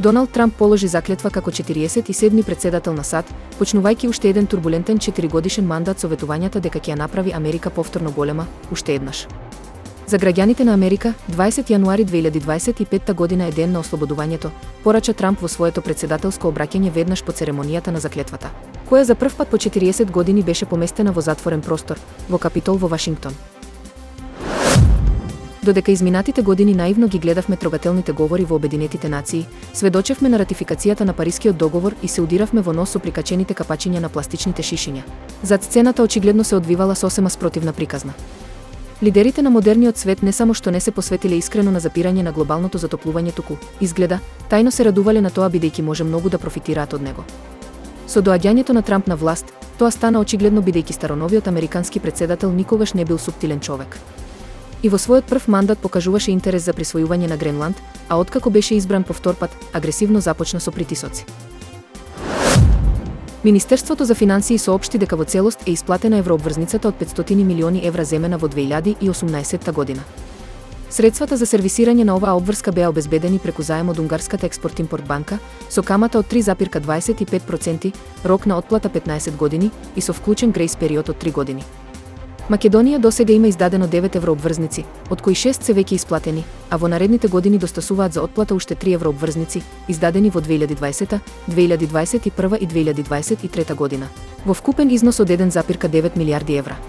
Доналд Трамп положи заклетва како 47-ми председател на САД, почнувајќи уште еден турбулентен 4-годишен мандат со ветувањата дека ќе ја направи Америка повторно голема, уште еднаш. За граѓаните на Америка, 20 јануари 2025 година е ден на ослободувањето, порача Трамп во своето председателско обраќање веднаш по церемонијата на заклетвата, која за прв пат по 40 години беше поместена во затворен простор, во Капитол во Вашингтон. Додека изминатите години наивно ги гледавме трогателните говори во Обединетите нации, сведочевме на ратификацијата на Парискиот договор и се удиравме во нос со прикачените капачиња на пластичните шишиња. Зад сцената очигледно се одвивала сосема спротивна приказна. Лидерите на модерниот свет не само што не се посветиле искрено на запирање на глобалното затоплување, туку, изгледа, тајно се радувале на тоа бидејќи може многу да профитираат од него. Со доаѓањето на Трамп на власт, тоа стана очигледно бидејќи староновиот американски претседател никогаш не бил суптилен човек. И во својот прв мандат покажуваше интерес за присвојување на Гренланд, а откако беше избран повтор пат, агресивно започна со притисоци. Министерството за финансии соопшти дека во целост е исплатена еврообврзницата од 500 милиони евра земена во 2018 година. Средствата за сервисирање на оваа обврска беа обезбедени преку заем од унгарската Експорт-импорт банка, со камата од 3,25%, рок на отплата 15 години и со вклучен грејс период од 3 години. Македонија досега има издадено 9 еврообврзници, од кои 6 се веќе исплатени, а во наредните години достасуваат за отплата уште 3 еврообврзници, издадени во 2020, 2021 и 2023 година, во вкупен износ од 1,9 милијарди евра.